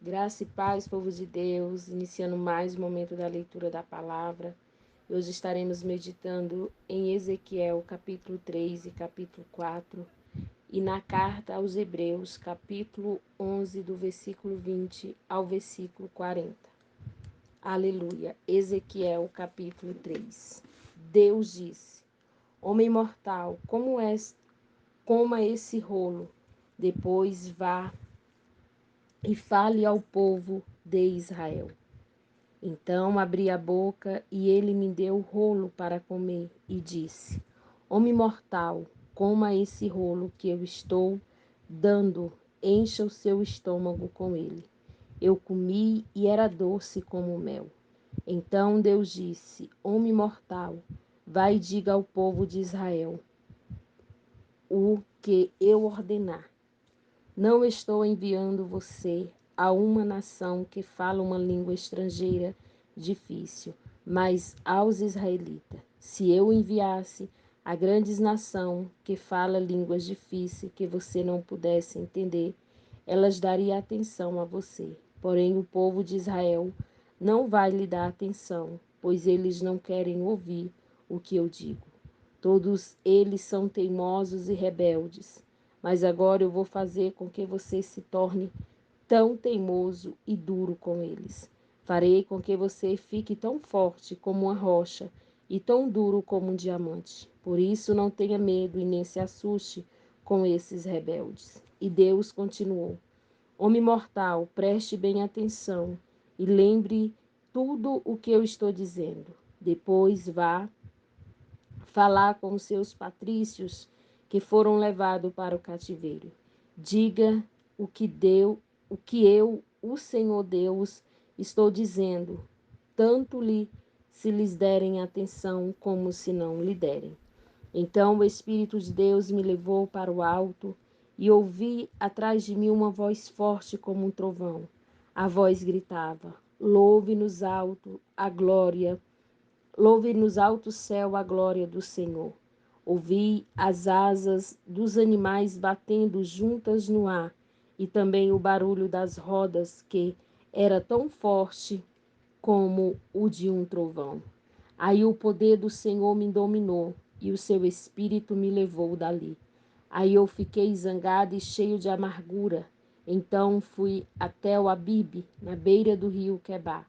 Graça e paz, povo de Deus, iniciando mais um momento da leitura da palavra. Hoje estaremos meditando em Ezequiel, capítulo 3 e capítulo 4, e na carta aos Hebreus, capítulo 11, do versículo 20 ao versículo 40. Aleluia. Ezequiel, capítulo 3. Deus disse: Homem mortal, coma esse rolo, depois vá e fale ao povo de Israel. Então abri a boca e ele me deu o rolo para comer e disse: Homem mortal, coma esse rolo que eu estou dando, encha o seu estômago com ele. Eu comi e era doce como mel. Então Deus disse: Homem mortal, vai e diga ao povo de Israel o que eu ordenar. Não estou enviando você a uma nação que fala uma língua estrangeira difícil, mas aos israelitas. Se eu enviasse a grandes nação que fala línguas difíceis que você não pudesse entender, elas dariam atenção a você. Porém, o povo de Israel não vai lhe dar atenção, pois eles não querem ouvir o que eu digo. Todos eles são teimosos e rebeldes. Mas agora eu vou fazer com que você se torne tão teimoso e duro com eles. Farei com que você fique tão forte como uma rocha e tão duro como um diamante. Por isso não tenha medo e nem se assuste com esses rebeldes. E Deus continuou: Homem mortal, preste bem atenção e lembre tudo o que eu estou dizendo. Depois vá falar com os seus patrícios que foram levados para o cativeiro. Diga o que eu, o Senhor Deus, estou dizendo, tanto se lhes derem atenção como se não lhe derem. Então o Espírito de Deus me levou para o alto e ouvi atrás de mim uma voz forte como um trovão. A voz gritava: Louve nos alto a glória Louve nos alto céu a glória do Senhor. Ouvi as asas dos animais batendo juntas no ar e também o barulho das rodas que era tão forte como o de um trovão. Aí o poder do Senhor me dominou e o seu espírito me levou dali. Aí eu fiquei zangado e cheio de amargura. Então fui até o Abibe, na beira do rio Quebar,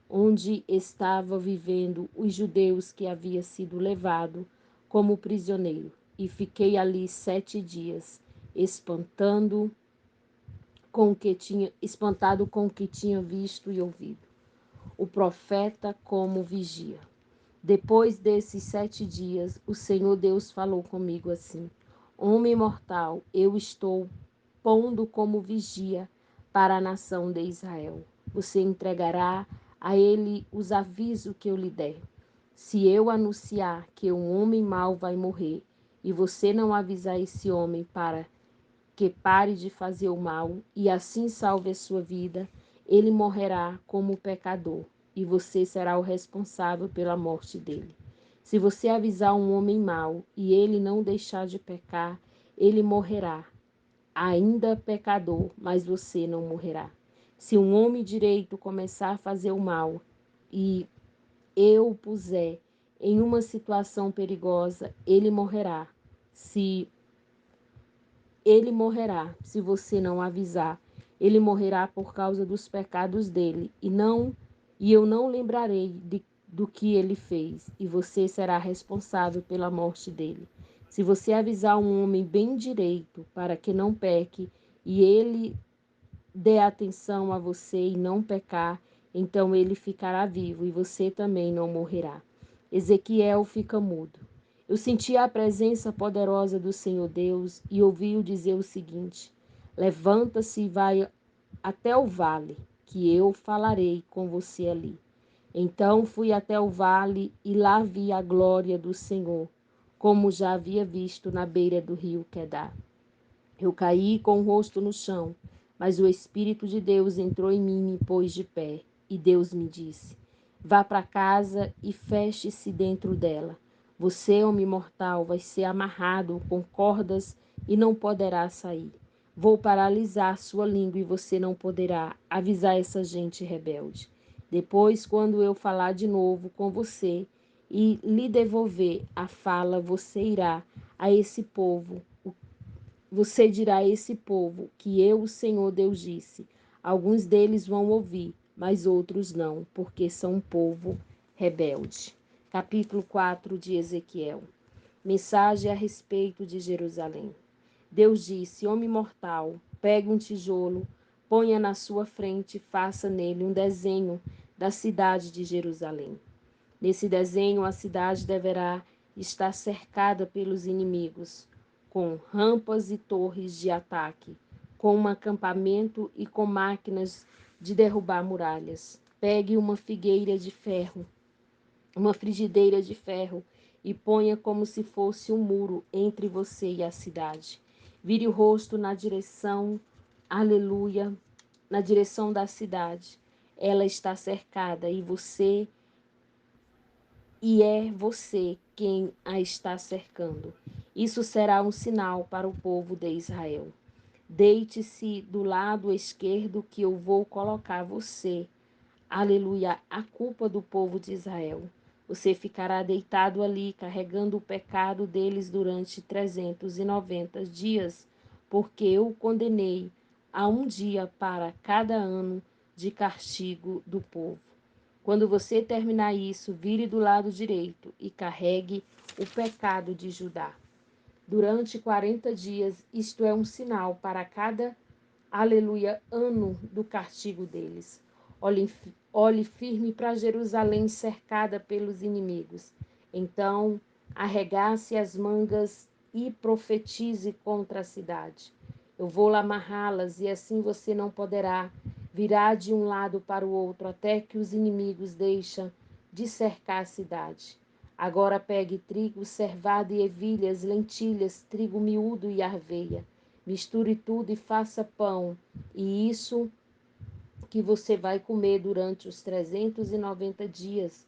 onde estavam vivendo os judeus que haviam sido levados como prisioneiro, e fiquei ali 7 dias, espantado com o que tinha visto e ouvido. O profeta como vigia. Depois desses 7 dias, o Senhor Deus falou comigo assim: Homem mortal, eu estou pondo como vigia para a nação de Israel. Você entregará a ele os avisos que eu lhe der. Se eu anunciar que um homem mau vai morrer, e você não avisar esse homem para que pare de fazer o mal e assim salve a sua vida, ele morrerá como pecador, e você será o responsável pela morte dele. Se você avisar um homem mau e ele não deixar de pecar, ele morrerá, ainda pecador, mas você não morrerá. Se um homem direito começar a fazer o mal e eu o puser em uma situação perigosa, ele morrerá. Se você não avisar. Ele morrerá por causa dos pecados dele, e eu não lembrarei do que ele fez, e você será responsável pela morte dele. Se você avisar um homem bem direito para que não peque, e ele dê atenção a você e não pecar, então ele ficará vivo e você também não morrerá. Ezequiel fica mudo. Eu senti a presença poderosa do Senhor Deus e ouvi-o dizer o seguinte: Levanta-se e vai até o vale, que eu falarei com você ali. Então fui até o vale e lá vi a glória do Senhor, como já havia visto na beira do rio Quedar. Eu caí com o rosto no chão, mas o Espírito de Deus entrou em mim e me pôs de pé. E Deus me disse: Vá para casa e feche-se dentro dela. Você, homem mortal, vai ser amarrado com cordas e não poderá sair. Vou paralisar sua língua e você não poderá avisar essa gente rebelde. Depois, quando eu falar de novo com você e lhe devolver a fala, você irá a esse povo, você dirá a esse povo que eu, o Senhor Deus, disse. Alguns deles vão ouvir, mas outros não, porque são um povo rebelde. Capítulo 4 de Ezequiel. Mensagem a respeito de Jerusalém. Deus disse: Homem mortal, pegue um tijolo, ponha na sua frente e faça nele um desenho da cidade de Jerusalém. Nesse desenho, a cidade deverá estar cercada pelos inimigos, com rampas e torres de ataque, com um acampamento e com máquinas de derrubar muralhas. Pegue uma figueira de ferro, uma frigideira de ferro, e ponha como se fosse um muro entre você e a cidade. Vire o rosto na direção, aleluia, na direção da cidade. Ela está cercada e é você quem a está cercando. Isso será um sinal para o povo de Israel. Deite-se do lado esquerdo que eu vou colocar você. Aleluia, a culpa do povo de Israel. Você ficará deitado ali, carregando o pecado deles durante 390 dias, porque eu o condenei a um dia para cada ano de castigo do povo. Quando você terminar isso, vire do lado direito e carregue o pecado de Judá. Durante 40 dias, isto é um sinal para cada, aleluia, ano do castigo deles. Olhe firme para Jerusalém cercada pelos inimigos. Então, arregace as mangas e profetize contra a cidade. Eu vou amarrá-las e assim você não poderá virar de um lado para o outro até que os inimigos deixem de cercar a cidade. Agora pegue trigo, cevada e ervilhas, lentilhas, trigo miúdo e aveia. Misture tudo e faça pão, e isso que você vai comer durante os 390 dias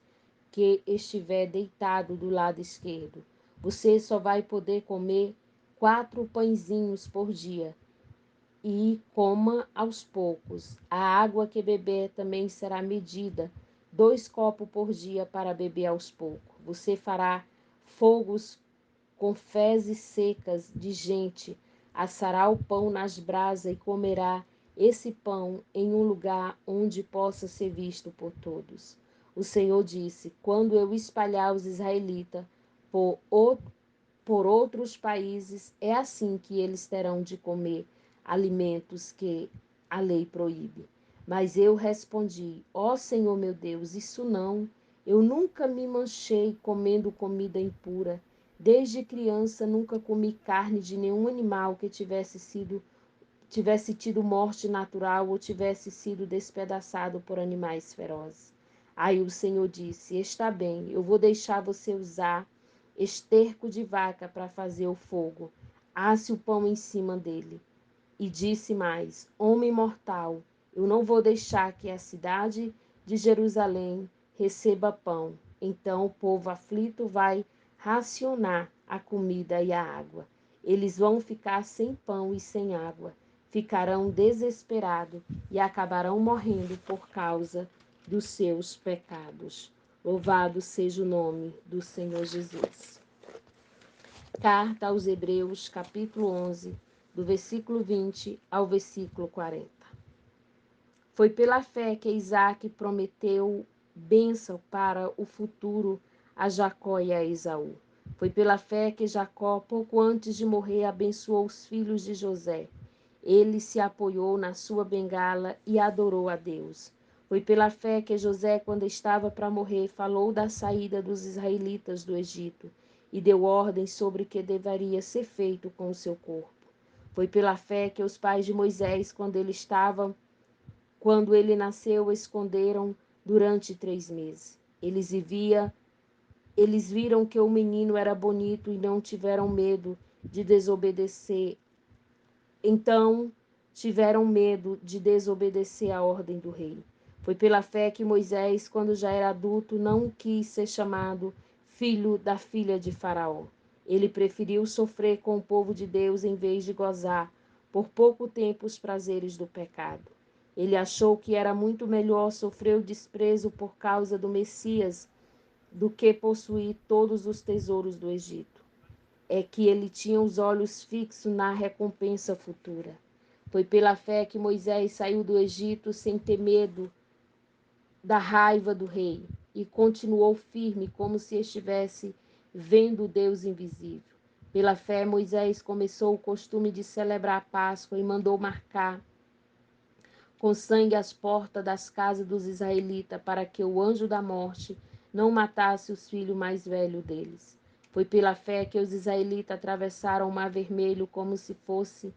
que estiver deitado do lado esquerdo. Você só vai poder comer 4 pãezinhos por dia e coma aos poucos. A água que beber também será medida, 2 copos por dia para beber aos poucos. Você fará fogos com fezes secas de gente, assará o pão nas brasas e comerá esse pão em um lugar onde possa ser visto por todos. O Senhor disse: quando eu espalhar os israelitas por outros países, é assim que eles terão de comer alimentos que a lei proíbe. Mas eu respondi: ó Senhor meu Deus, isso não. Eu nunca me manchei comendo comida impura. Desde criança nunca comi carne de nenhum animal que tivesse tido morte natural ou tivesse sido despedaçado por animais ferozes. Aí o Senhor disse: está bem, eu vou deixar você usar esterco de vaca para fazer o fogo. Asse o pão em cima dele. E disse mais: homem mortal, eu não vou deixar que a cidade de Jerusalém receba pão. Então o povo aflito vai racionar a comida e a água. Eles vão ficar sem pão e sem água. Ficarão desesperados e acabarão morrendo por causa dos seus pecados. Louvado seja o nome do Senhor Jesus. Carta aos Hebreus, capítulo 11, do versículo 20 ao versículo 40. Foi pela fé que Isaac prometeu bênção para o futuro a Jacó e a Esaú. Foi pela fé que Jacó, pouco antes de morrer, abençoou os filhos de José. Ele se apoiou na sua bengala e adorou a Deus. Foi pela fé que José, quando estava para morrer, falou da saída dos israelitas do Egito e deu ordem sobre o que deveria ser feito com o seu corpo. Foi pela fé que os pais de Moisés, quando ele nasceu, o esconderam durante 3 meses. Eles viram que o menino era bonito e não tiveram medo de desobedecer. Então, tiveram medo de desobedecer a ordem do rei. Foi pela fé que Moisés, quando já era adulto, não quis ser chamado filho da filha de Faraó. Ele preferiu sofrer com o povo de Deus em vez de gozar por pouco tempo os prazeres do pecado. Ele achou que era muito melhor sofrer o desprezo por causa do Messias do que possuir todos os tesouros do Egito. É que ele tinha os olhos fixos na recompensa futura. Foi pela fé que Moisés saiu do Egito sem ter medo da raiva do rei e continuou firme como se estivesse vendo o Deus invisível. Pela fé, Moisés começou o costume de celebrar a Páscoa e mandou marcar com sangue as portas das casas dos israelitas, para que o anjo da morte não matasse os filhos mais velhos deles. Foi pela fé que os israelitas atravessaram o Mar Vermelho como se fosse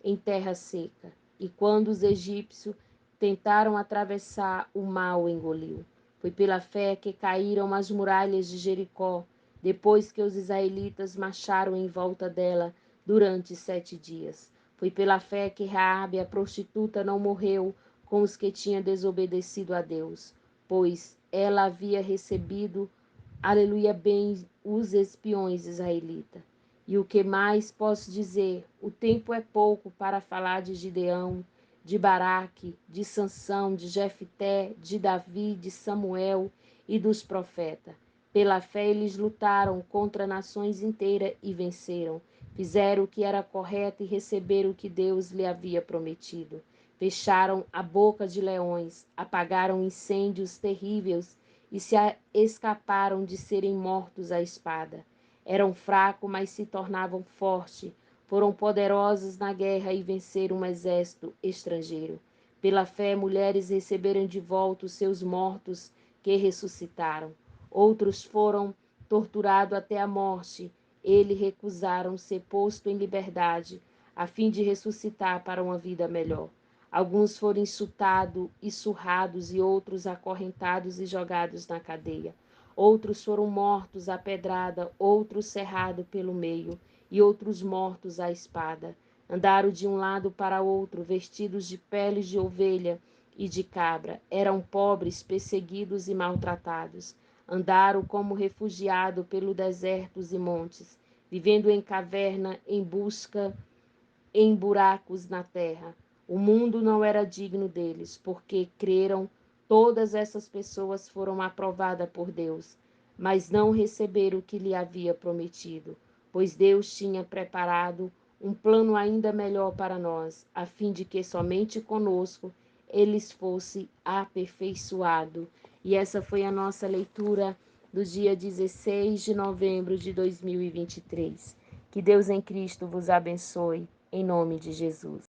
em terra seca. E quando os egípcios tentaram atravessar, o mar o engoliu. Foi pela fé que caíram as muralhas de Jericó, depois que os israelitas marcharam em volta dela durante 7 dias. Foi pela fé que Raabe, a prostituta, não morreu com os que tinham desobedecido a Deus, pois ela havia recebido, aleluia, bem os espiões israelitas. E o que mais posso dizer? O tempo é pouco para falar de Gideão, de Baraque, de Sansão, de Jefté, de Davi, de Samuel e dos profetas. Pela fé eles lutaram contra nações inteiras e venceram. Fizeram o que era correto e receberam o que Deus lhe havia prometido. Fecharam a boca de leões, apagaram incêndios terríveis e se escaparam de serem mortos à espada. Eram fracos, mas se tornavam fortes. Foram poderosos na guerra e venceram um exército estrangeiro. Pela fé, mulheres receberam de volta os seus mortos que ressuscitaram. Outros foram torturados até a morte. Eles recusaram ser posto em liberdade, a fim de ressuscitar para uma vida melhor. Alguns foram insultados e surrados, e outros acorrentados e jogados na cadeia. Outros foram mortos à pedrada, outros cerrados pelo meio, e outros mortos à espada. Andaram de um lado para outro, vestidos de peles de ovelha e de cabra. Eram pobres, perseguidos e maltratados. Andaram como refugiados pelos desertos e montes, vivendo em caverna, em busca em buracos na terra. O mundo não era digno deles, porque creram. Todas essas pessoas foram aprovadas por Deus, mas não receberam o que lhe havia prometido, pois Deus tinha preparado um plano ainda melhor para nós, a fim de que somente conosco eles fossem aperfeiçoados. E essa foi a nossa leitura do dia 16 de novembro de 2023. Que Deus em Cristo vos abençoe. Em nome de Jesus.